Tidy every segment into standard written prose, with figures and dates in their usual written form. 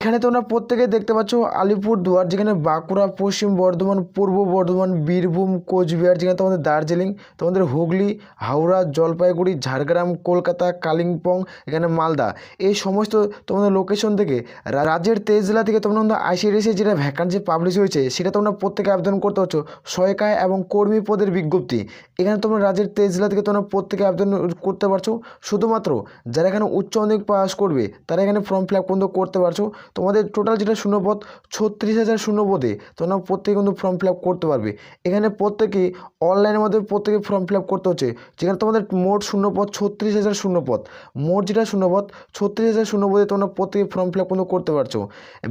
এখানে তোমরা প্রত্যেকে দেখতে পাচ্ছ আলিপুরদুয়ার, যেখানে বাঁকুড়া, পশ্চিম বর্ধমান, পূর্ব বর্ধমান, বীরভূম, কোচবিহার, যেখানে তোমাদের দার্জিলিং, তোমাদের হুগলি, হাওড়া, জলপাইগুড়ি, ঝাড়গ্রাম, কলকাতা, কালিম্পং, এখানে মালদা, এই সমস্ত তোমাদের লোকেশন থেকে রাজ্যের 23 জেলা থেকে তোমরা আইসিডিএসের যেটা ভ্যাকান্সি পাবলিশ হয়েছে সেটা তোমরা প্রত্যেকে আবেদন করতে পারছো। সহায়িকা এবং কর্মী পদের বিজ্ঞপ্তি, এখানে তোমরা রাজ্যের 23 জেলা থেকে তোমরা প্রত্যেকে আবেদন করতে পারছো। শুধুমাত্র যারা এখানে উচ্চ মাধ্যমিক পাস করবে তারা এখানে ফর্ম ফিল আপ কিন্তু করতে পারছো। তোমাদের টোটাল যেটা শূন্যপদ 36,000 শূন্যপদে তোমরা প্রত্যেকে কিন্তু ফর্ম ফিল আপ করতে পারবে। এখানে প্রত্যেকেই অনলাইনের মাধ্যমে প্রত্যেকে ফর্ম ফিল আপ করতে হচ্ছে, যেখানে তোমাদের মোট শূন্যপদ 36,000 শূন্যপদ, মোট যেটা শূন্যপদ 36,000 শূন্যপদে তোমরা প্রত্যেকে ফর্ম ফিল আপ কিন্তু করতে পারছো।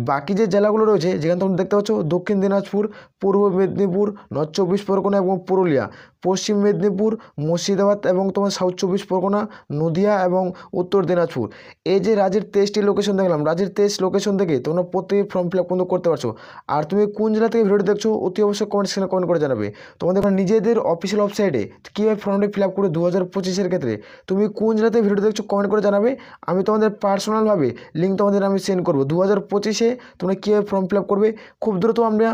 বাকি যে জেলাগুলো রয়েছে যেখানে তোমরা দেখতে পাচ্ছ দক্ষিণ দিনাজপুর, পূর্ব মেদিনীপুর, নর্থ 24 পরগনা এবং পুরুলিয়া, পশ্চিম মেদিনীপুর, মুর্শিদাবাদ এবং তোমার সাউথ 24 পরগনা, নদিয়া এবং উত্তর দিনাজপুর, এই যে রাজ্যের 23টি লোকেশন দেখলাম, রাজ্যের 23 লোকেশন থেকে তোমরা প্রত্যেকে ফর্ম ফিল আপ কিন্তু করতে পারছো। আর তুমি কোন জেলা থেকে ভিডিওটি দেখছো অতি অবশ্যই কমেন্ট সেকশনে কমেন্ট করে জানাবে। তোমাদের নিজেদের অফিসিয়াল ওয়েবসাইটে কীভাবে ফর্মটি ফিল আপ করে 2025-এর ক্ষেত্রে তুমি কোন জেলা থেকে ভিডিও দেখছো কমেন্ট করে জানাবে। আমি তোমাদের পার্সোনালভাবে লিঙ্ক তোমাদের আমি সেন্ড করবো। 2025-এ তোমরা কীভাবে ফর্ম ফিল আপ করবে খুব দ্রুত আমরা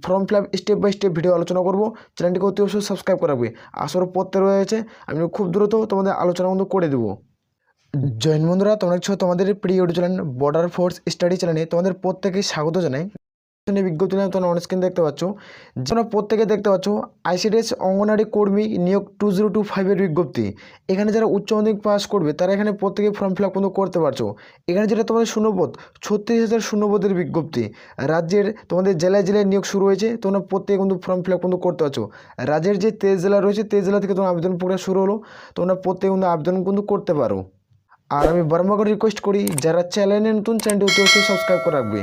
form fill up step by step video আলোচনা করবো। চ্যানেলটিকে অতি অবশ্যই সাবস্ক্রাইব করে রাখবে। আসর পড়তে রয়েছে, আমি খুব দ্রুত তোমাদের আলোচনা কিন্তু করে দেবো। জয়েন বন্ধুরা, তোমরা তোমাদের প্রিয় YouTube channel border force study চ্যানেলে তোমাদের প্রত্যেকে স্বাগত জানাই। বিজ্ঞপ্তি নিয়ে তোমরা অনস্ক্রিন দেখতে পাচ্ছ, তোমরা প্রত্যেকে দেখতে পাচ্ছ আইসিডিএস অঙ্গনারী কর্মী নিয়োগ 2025-এর বিজ্ঞপ্তি। এখানে যারা উচ্চ মাধ্যমিক পাস করবে তারা এখানে প্রত্যেকে ফর্ম ফিল আপ কিন্তু করতে পারছো। এখানে যেটা তোমাদের শূন্যপদ 36,000 শূন্যপদের বিজ্ঞপ্তি, রাজ্যের তোমাদের জেলায় জেলায় নিয়োগ শুরু হয়েছে, তোমরা প্রত্যেকে কিন্তু ফর্ম ফিল আপ কিন্তু করতে পারছো। রাজ্যের যে 23 জেলা রয়েছে 23 জেলা থেকে তোমার আবেদন প্রক্রিয়া শুরু হলো, তোমরা প্রত্যেকে কিন্তু আবেদন কিন্তু করতে পারো। আর আমি বারবার করে রিকোয়েস্ট করি যারা চ্যানেলে নতুন চ্যানেলটি অতি অবশ্যই সাবস্ক্রাইব করে রাখবে।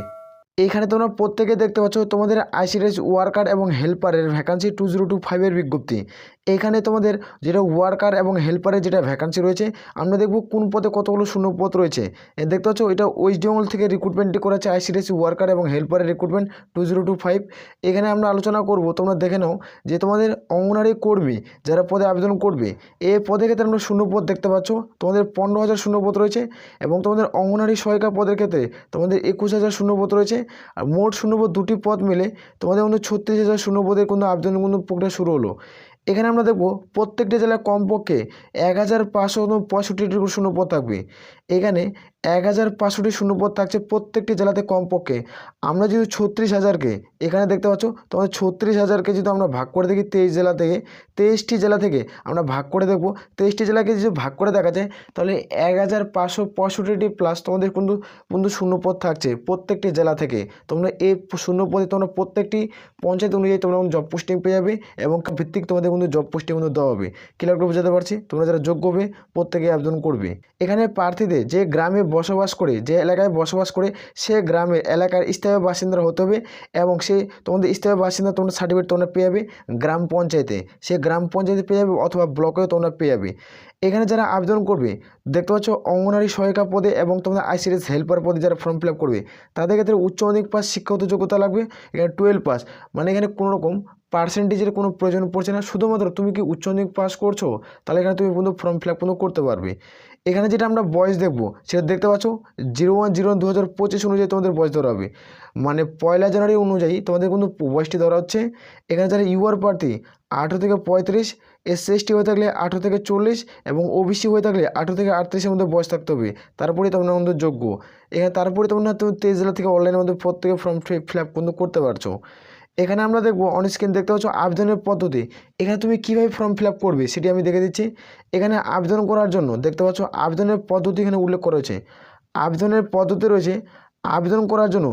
এইখানে তোমরা প্রত্যেকে দেখতে পাচ্ছ তোমাদের আইসিডিএস ওয়ার্কার এবং হেল্পারের ভ্যাকান্সি 2025-এর বিজ্ঞপ্তি। এইখানে তোমাদের যেটা ওয়ার্কার এবং হেল্পারের যেটা ভ্যাকান্সি রয়েছে, আমরা দেখব কোন পদে কতগুলো শূন্যপদ রয়েছে। দেখতে পাচ্ছ এটা ওয়েস্ট বেঙ্গল থেকে রিক্রুটমেন্টটি করেছে আইসিডিএস ওয়ার্কার এবং হেল্পারের রিক্রুটমেন্ট 2025। এখানে আমরা আলোচনা করব, তোমরা দেখে নাও যে তোমাদের অঙ্গনারী কর্মী যারা পদে আবেদন করবে এই পদে ক্ষেত্রে আমরা শূন্যপদ দেখতে পাচ্ছ তোমাদের 15,000 শূন্যপদ রয়েছে, এবং তোমাদের অঙ্গনারী সহায়িকা পদের ক্ষেত্রে তোমাদের 21,000 শূন্যপদ রয়েছে। আর মোট শূন্যপদ দুটি পদ মিলে তোমাদের কিন্তু 36,000 শূন্যপদের কিন্তু আবেদন কিন্তু প্রক্রিয়া শুরু হলো। এখানে আমরা দেখব প্রত্যেকটা জেলায় কমপক্ষে 1,565টি শূন্যপদ থাকবে। এখানে 1,500টি শূন্যপদ থাকছে প্রত্যেকটি জেলাতে কমপক্ষে। আমরা যদি 36,000-কে এখানে দেখতে পাচ্ছ তোমাদের 36,000-কে যদি আমরা ভাগ করে দেখি 23 জেলা থেকে, 23টি জেলা থেকে আমরা ভাগ করে দেখব, 23টি জেলাকে যদি ভাগ করে দেখা যায় তাহলে 1,565টি প্লাস তোমাদের কিন্তু কিন্তু শূন্যপদ থাকছে প্রত্যেকটি জেলা থেকে। তোমরা এই শূন্যপদে তোমরা প্রত্যেকটি পঞ্চায়েত অনুযায়ী তোমরা জব পোস্টিং পেয়ে যাবে, এবং ভিত্তিক তোমাদের কিন্তু জব পোস্টিং কিন্তু দেওয়া হবে। ক্লিয়ার করে বোঝাতে পারছি? তোমরা যারা যোগ্য হবে প্রত্যেকে আবেদন করবে। এখানে প্রার্থীদের যে গ্রামে বসবাস করে, যে এলাকায় বসবাস করে সে গ্রামের এলাকার স্থায়ী বাসিন্দা হতে হবে, এবং সে তোমাদের স্থায়ী বাসিন্দা তোমরা সার্টিফিকেট তোমরা পেয়ে যাবে গ্রাম পঞ্চায়েতে, সে গ্রাম পঞ্চায়েতে পেয়ে যাবে অথবা ব্লকেও তোমরা পেয়ে যাবে। এখানে যারা আবেদন করবে দেখতে পাচ্ছ অঙ্গনারী সহায়িকা পদে এবং তোমাদের আইসিডিএস হেল্পার পদে যারা ফর্ম ফিল আপ করবে তাদের ক্ষেত্রে উচ্চ মাধ্যমিক পাস শিক্ষাগত যোগ্যতা লাগবে। এখানে 12 পাস, মানে এখানে কোনো রকম পার্সেন্টেজের কোনো প্রয়োজন পড়ছে না, শুধুমাত্র তুমি কি উচ্চ মাধ্যমিক পাস করছো তাহলে এখানে তুমি কিন্তু ফর্ম ফিল আপ কিন্তু করতে পারবে। এখানে যেটা আমরা বয়স দেখবো সেটা দেখতে পাচ্ছ 01/01/2025 অনুযায়ী তোমাদের বয়স ধরা হবে, মানে 1 জানুয়ারি অনুযায়ী তোমাদের কিন্তু বয়সটি ধরা হচ্ছে। এখানে যারা ইউআর প্রার্থী 18 থেকে 35, SC/ST হয়ে থাকলে 18 থেকে 40, এবং ওবিসি হয়ে থাকলে 18 থেকে 38-এর মধ্যে বয়স থাকতে হবে, তারপরেই তোমরা আমাদের যোগ্য। এখানে তারপরে তোমরা 23 জেলা থেকে অনলাইনের মধ্যে প্রত্যেকে ফর্ম ফিল আপ কিন্তু করতে পারছো। এখানে আমরা দেখব অন স্ক্রিন দেখতে পাচ্ছ আবেদনের পদ্ধতি। এখানে তুমি কীভাবে ফর্ম ফিল আপ করবে সেটি আমি দেখে দিচ্ছি। এখানে আবেদন করার জন্য দেখতে পাচ্ছ আবেদনের পদ্ধতি এখানে উল্লেখ করা হয়েছে। আবেদনের পদ্ধতি রয়েছে, আবেদন করার জন্য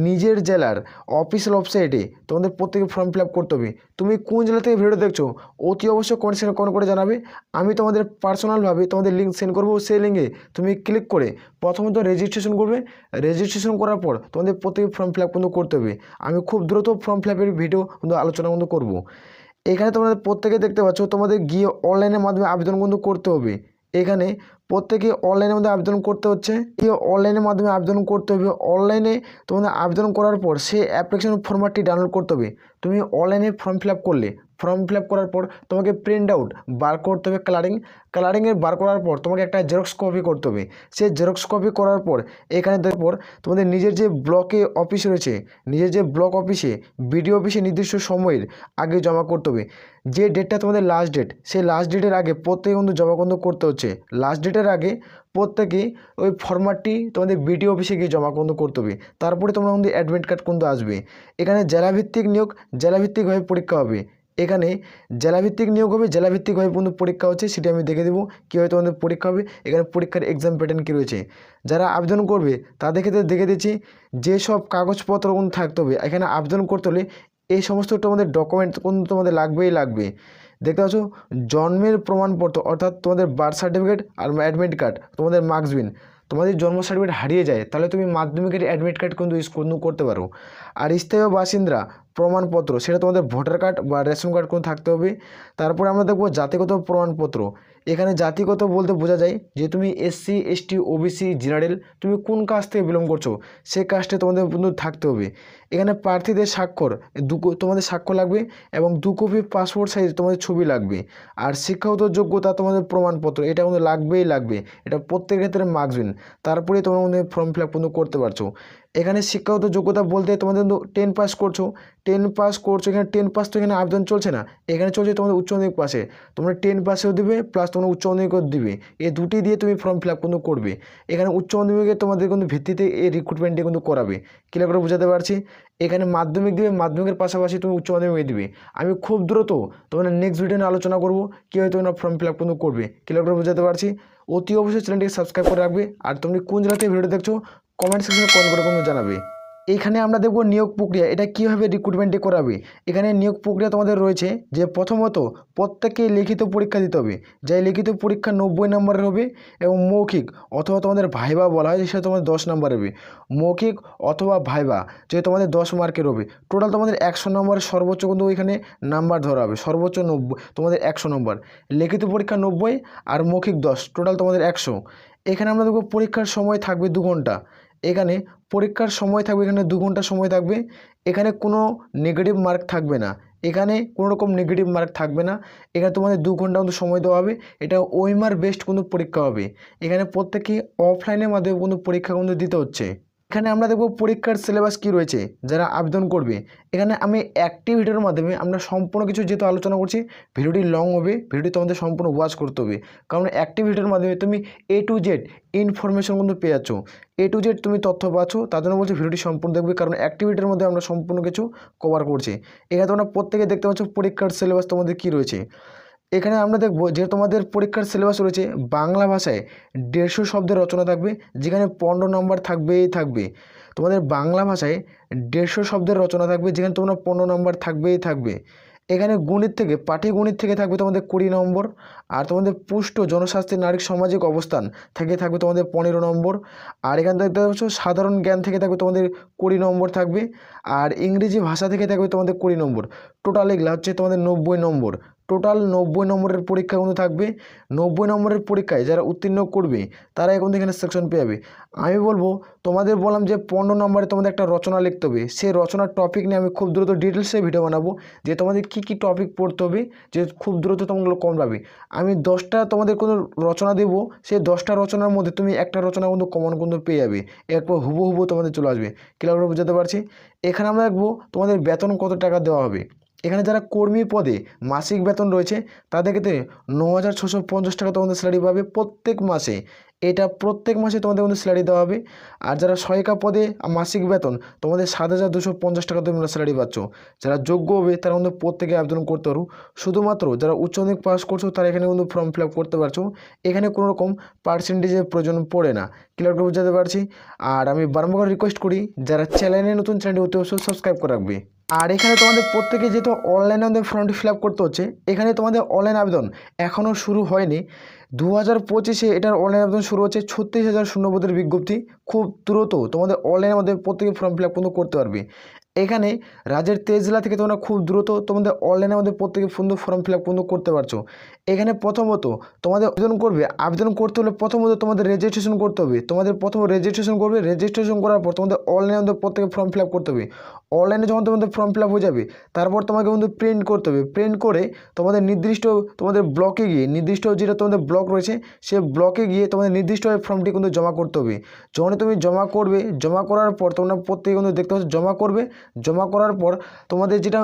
নিজের জেলার অফিসিয়াল ওয়েবসাইটে তোমাদের প্রত্যেকে ফর্ম ফিল আপ করতে হবে। তুমি কোন জেলা থেকে ভিডিও দেখছো অতি অবশ্যই কমেন্ট করে জানাবে। আমি তোমাদের পার্সোনালভাবে তোমাদের লিঙ্ক সেন্ড করবো, সেই লিঙ্কে তুমি ক্লিক করে প্রথমত রেজিস্ট্রেশন করবে। রেজিস্ট্রেশন করার পর তোমাদের প্রত্যেকে ফর্ম ফিল আপ কিন্তু করতে হবে। আমি খুব দ্রুত ফর্ম ফিল আপের ভিডিও কিন্তু আলোচনা কিন্তু করবো। এখানে তোমাদের প্রত্যেকে দেখতে পাচ্ছ তোমাদের গিয়ে অনলাইনের মাধ্যমে আবেদন কিন্তু করতে হবে। এখানে প্রত্যেকে অনলাইনের মধ্যে আবেদন করতে হচ্ছে, অনলাইনের মাধ্যমে আবেদন করতে হবে। অনলাইনে তোমাদের আবেদন করার পর সেই অ্যাপ্লিকেশন ফর্ম্যাটটি ডাউনলোড করতে হবে। তুমি অনলাইনে ফর্ম ফিল আপ করলে ফর্ম ফিল আপ করার পর তোমাকে প্রিন্ট আউট বার করতে হবে কালারিংয়ের বার করার পর তোমাকে একটা জেরক্স কপি করতে হবে। সেই জেরক্স কপি করার পর এখানে তারপর তোমাদের নিজের যে ব্লকে অফিস রয়েছে, নিজের যে ব্লক অফিসে বিডিও অফিসে নির্দিষ্ট সময়ের আগে জমা করতে হবে। যে ডেটটা তোমাদের লাস্ট ডেট, সেই লাস্ট ডেটের আগে প্রত্যেকে কিন্তু জমা কিন্তু করতে হচ্ছে। লাস্ট ডেটের আগে প্রত্যেকে ওই ফরম্যাটটি তোমাদের বিডিও অফিসে গিয়ে জমা কিন্তু করতে হবে। তারপরে তোমরা কিন্তু অ্যাডমিট কার্ড কিন্তু আসবে। এখানে জেলাভিত্তিক নিয়োগ, জেলাভিত্তিকভাবে পরীক্ষা হবে। এখানে জেলাভিত্তিক নিয়োগ হবে, জেলাভিত্তিকভাবে কিন্তু পরীক্ষা হচ্ছে, সেটি আমি দেখে দেবো কীভাবে তোমাদের পরীক্ষা হবে। এখানে পরীক্ষার এক্সাম প্যাটার্ন কী রয়েছে, যারা আবেদন করবে তাদের ক্ষেত্রে দেখে দিচ্ছি যেসব কাগজপত্র কিন্তু থাকতে হবে। এখানে আবেদন করতে হলে এই সমস্ত তোমাদের ডকুমেন্ট কিন্তু তোমাদের লাগবে। দেখতে পাচ্ছ, জন্মের প্রমাণপত্র অর্থাৎ তোমাদের বার্থ সার্টিফিকেট আর অ্যাডমিট কার্ড, তোমাদের মার্কসবিন। তোমাদের জন্ম সার্টিফিকেট হারিয়ে যায় তাহলে তুমি মাধ্যমিকের অ্যাডমিট কার্ড কিন্তু ইউজ করতে পারো। আর স্থায়ী বাসিন্দা প্রমাণপত্র, সেটা তোমাদের ভোটার কার্ড বা রেশন কার্ড কোনো থাকতে হবে। তারপরে আমরা দেখবো জাতিগত প্রমাণপত্র। এখানে জাতিগত বলতে বোঝা যায় যে তুমি এসসি, এসটি, ওবিসি, জেনারেল, তুমি কোন কাস্ট থেকে বিলং করছো সেই কাস্টে তোমাদের কিন্তু থাকতে হবে। এখানে প্রার্থীদের স্বাক্ষর, তোমাদের স্বাক্ষর লাগবে এবং 2 কপি পাসপোর্ট সাইজ তোমাদের ছবি লাগবে। আর শিক্ষাগত যোগ্যতা তোমাদের প্রমাণপত্র, এটা কিন্তু লাগবে। এটা প্রত্যেক ক্ষেত্রে মার্কসবিন। তারপরে তোমরা ফর্ম ফিল আপ কিন্তু করতে পারছো। এখানে শিক্ষাগত যোগ্যতা বলতে তোমাদের 10 পাস করছো, এখানে 10 পাস তো এখানে আবেদন চলছে না, এখানে চলছে তোমাদের উচ্চ মাধ্যমিক পাশে। তোমরা 10 পাসেও দিবে প্লাস তোমরা উচ্চ মাধ্যমিকও দিবে, এই দুটি দিয়ে তুমি ফর্ম ফিল আপ কিন্তু করবে। এখানে উচ্চ মাধ্যমিকে তোমাদের কিন্তু ভিত্তিতে এই রিক্রুটমেন্টটি কিন্তু করাবে। ক্লিয়ার করে বোঝাতে পারছি। এখানে মাধ্যমিক দিবে, মাধ্যমিকের পাশাপাশি তুমি উচ্চ মাধ্যমিক দিবে। আমি খুব দ্রুত তোমাদের নেক্সট ভিডিও নিয়ে আলোচনা করবো কীভাবে তোমরা ফর্ম ফিল আপ কিন্তু করবে। ক্লিয়ার করে বোঝাতে পারছি। অতি অবশ্যই চ্যানেলটিকে সাবস্ক্রাইব করে রাখবে। আর তুমি কোন জেলা থেকে ভিডিও দেখছো কমেন্ট সেকশনে কমেন্ট করে কিন্তু জানাবে। এইখানে আমরা দেখব নিয়োগ প্রক্রিয়া, এটা কীভাবে রিক্রুটমেন্টটি করাবে। এখানে নিয়োগ প্রক্রিয়া তোমাদের রয়েছে যে প্রথমত প্রত্যেককেই লিখিত পরীক্ষা দিতে হবে। যাই লিখিত পরীক্ষা 90 নম্বরের হবে এবং মৌখিক অথবা তোমাদের ভাইবা বলা হয় সেটা তোমাদের 10 নম্বরের হবে। মৌখিক অথবা ভাইবা যে তোমাদের 10 মার্কের হবে। টোটাল তোমাদের 100 নম্বরের সর্বোচ্চ কিন্তু ওইখানে নাম্বার ধরা হবে, সর্বোচ্চ 90, তোমাদের 100 নম্বর। লিখিত পরীক্ষা 90 আর মৌখিক 10, টোটাল তোমাদের 100। এখানে আমরা দেখব পরীক্ষার সময় থাকবে 2 ঘন্টা। এখানে পরীক্ষার সময় থাকবে, এখানে 2 ঘন্টা সময় থাকবে। এখানে কোনো নেগেটিভ মার্ক থাকবে না, এখানে কোনো রকম নেগেটিভ মার্ক থাকবে না। এখানে তোমাদের 2 ঘন্টা কিন্তু সময় দেওয়া হবে। এটা ওএমআর বেসড কোনো পরীক্ষা হবে। এখানে প্রত্যেকে অফলাইনের মাধ্যমে কিন্তু পরীক্ষা কিন্তু দিতে হচ্ছে। এখানে আমরা দেখব পরীক্ষার সিলেবাস কী রয়েছে যারা আবেদন করবে। এখানে আমি একটি ভিডিওর মাধ্যমে আমরা সম্পূর্ণ কিছু যেহেতু আলোচনা করছি, ভিডিওটি লং হবে, ভিডিওটি তোমাদের সম্পূর্ণ ওয়াচ করতে হবে। কারণ একটি ভিডিওর মাধ্যমে তুমি A to Z ইনফরমেশন কিন্তু পেয়ে যাচ্ছ, A to Z তুমি তথ্য পাচ্ছ। তার জন্য বলছি ভিডিওটি সম্পূর্ণ দেখবে, কারণ অ্যাক্টিভিটির মধ্যে আমরা সম্পূর্ণ কিছু কভার করছি। এখানে তোমরা প্রত্যেকে দেখতে পাচ্ছ পরীক্ষার সিলেবাস তোমাদের কী রয়েছে। এখানে আমরা দেখব যে তোমাদের পরীক্ষার সিলেবাস রয়েছে বাংলা ভাষায় 150 শব্দের রচনা থাকবে, যেখানে 15 নম্বর থাকবে। তোমাদের বাংলা ভাষায় 150 শব্দের রচনা থাকবে, যেখানে তোমরা 15 নম্বর থাকবে। এখানে গণিত থেকে, পাটিগণিত থেকে থাকবে তোমাদের 20 নম্বর। আর তোমাদের পুষ্ট জনস্বাস্থ্যের নারী সামাজিক অবস্থান থেকে থাকবে তোমাদের 15 নম্বর। আর এখান থেকে দেখতে পাচ্ছ সাধারণ জ্ঞান থেকে থাকবে তোমাদের 20 নম্বর থাকবে। আর ইংরেজি ভাষা থেকে থাকবে তোমাদের 20 নম্বর। টোটাল এগুলো হচ্ছে তোমাদের 90 নম্বর। টোটাল 90 নম্বরের পরীক্ষা কিন্তু থাকবে। 90 নম্বরের পরীক্ষায় যারা উত্তীর্ণ করবে তারা এখন এখানে সেকশন পেয়ে যাবে। আমি বলবো তোমাদের বললাম যে 15 নম্বরে তোমাদের একটা রচনা লিখতে হবে। সেই রচনার টপিক নিয়ে আমি খুব দ্রুত ডিটেলসে ভিডিও বানাবো, যে তোমাদের কী টপিক পড়তে হবে, যে খুব দ্রুত তোমরা কম পাবে। আমি 10টা তোমাদের কোনো রচনা দেবো, সেই 10টা রচনার মধ্যে তুমি একটা রচনা কিন্তু কমন কিন্তু পেয়ে যাবে, একবার হুবহু তোমাদের চলে আসবে। ক্লিয়ার করে বোঝাতে পারছি। এখানে আমরা দেখবো তোমাদের বেতন কত টাকা দেওয়া হবে। এখানে যারা কর্মী পদে মাসিক বেতন রয়েছে তাদের ক্ষেত্রে 9650 টাকা তোমাদের স্যালারি পাবে প্রত্যেক মাসে। এটা প্রত্যেক মাসে তোমাদের কিন্তু স্যালারি দেওয়া হবে। আর যারা সহায়িকা পদে মাসিক বেতন তোমাদের 7250 টাকা তোমরা স্যালারি পাচ্ছ। যারা যোগ্য হবে তারা কিন্তু প্রত্যেকে আবেদন করতে পারো। শুধুমাত্র যারা উচ্চ মাধ্যমিক পাস করছো তারা এখানে কিন্তু ফর্ম ফিল আপ করতে পারছো। এখানে কোনো রকম পার্সেন্টেজের প্রয়োজন পড়ে না। ক্লিয়ার করে বোঝাতে পারছি। আর আমি বারবার রিকোয়েস্ট করি যারা চ্যানেলে নতুন, চ্যানেলটি অতি অবশ্যই সাবস্ক্রাইব করে রাখবে। আর এখানে তোমাদের প্রত্যেকে যেহেতু অনলাইনে আমাদের ফর্মটি ফিল আপ করতে হচ্ছে, এখানে তোমাদের অনলাইন আবেদন এখনও শুরু হয়নি। 2025-এ এটার অনলাইন আবেদন শুরু হচ্ছে। 36,000 শূন্যপদের বিজ্ঞপ্তি। খুব দ্রুত তোমাদের অনলাইনের মধ্যে প্রত্যেকে ফর্ম ফিল আপ কিন্তু করতে পারবে। এখানে রাজ্যের 23 জেলা থেকে তোমরা খুব দ্রুত তোমাদের অনলাইনের মধ্যে প্রত্যেকে সুন্দর ফর্ম ফিল আপ করতে পারছো। এখানে প্রথমত তোমাদের আবেদন করতে হলে প্রথমত তোমাদের রেজিস্ট্রেশন করতে হবে। তোমাদের প্রথম রেজিস্ট্রেশন করবে, রেজিস্ট্রেশন করার পর তোমাদের অনলাইনের মধ্যে প্রত্যেকে ফর্ম ফিল আপ করতে হবে। অনলাইনে যখন তোমাদের ফর্ম ফিল আপ হয়ে যাবে তারপর তোমাকে কিন্তু প্রিন্ট করতে হবে। প্রিন্ট করে তোমাদের তোমাদের ব্লকে গিয়ে যেটা তোমাদের ব্লক রয়েছে সেই ব্লকে গিয়ে তোমাদের নির্দিষ্টভাবে ফর্মটি কিন্তু জমা করতে হবে। যখন তুমি জমা করবে, জমা করার পর তোমরা প্রত্যেকে কিন্তু দেখতে পাচ্ছ জমা করবে। জমা করার পর তোমাদের যেটা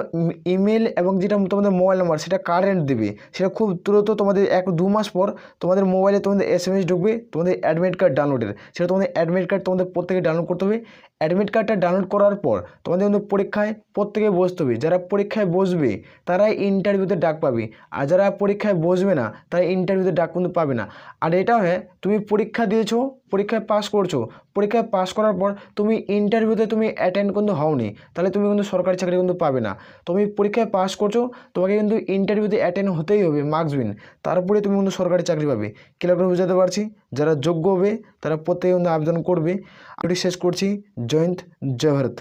ইমেল এবং যেটা তোমাদের মোবাইল নাম্বার সেটা কারেন্ট দেবে। সেটা খুব দ্রুত তোমাদের 1-2 মাস পর তোমাদের মোবাইলে তোমাদের SMS ঢুকবে তোমাদের অ্যাডমিট কার্ড ডাউনলোডের। সেটা তোমাদের অ্যাডমিট কার্ড তোমাদের প্রত্যেকে ডাউনলোড করতে হবে। অ্যাডমিট কার্ডটা ডাউনলোড করার পর তোমাদের কিন্তু পরীক্ষায় প্রত্যেকে বসতে হবে। যারা পরীক্ষায় বসবে তারাই ইন্টারভিউতে ডাক পাবে, আর যারা পরীক্ষায় বসবে না তারা ইন্টারভিউতে ডাক কিন্তু পাবে না। আর এটা হয় তুমি পরীক্ষা দিয়েছো, পরীক্ষায় পাস করছো, পরীক্ষায় পাস করার পর তুমি ইন্টারভিউতে তুমি অ্যাটেন্ড কিন্তু হওনি, তাহলে তুমি কিন্তু সরকারি চাকরি কিন্তু পাবে না। তুমি পরীক্ষায় পাস করছো, তোমাকে কিন্তু ইন্টারভিউতে অ্যাটেন্ড হতেই হবে, মার্কস উইন, তারপরে তুমি কিন্তু সরকারি চাকরি পাবে। ক্লিয়ার করে বুঝাতে পারছি? যারা যোগ্য হবে তারা প্রত্যেকে কিন্তু আবেদন করবে। আমি শেষ করছি। জয় হিন্দ, জয় ভারত।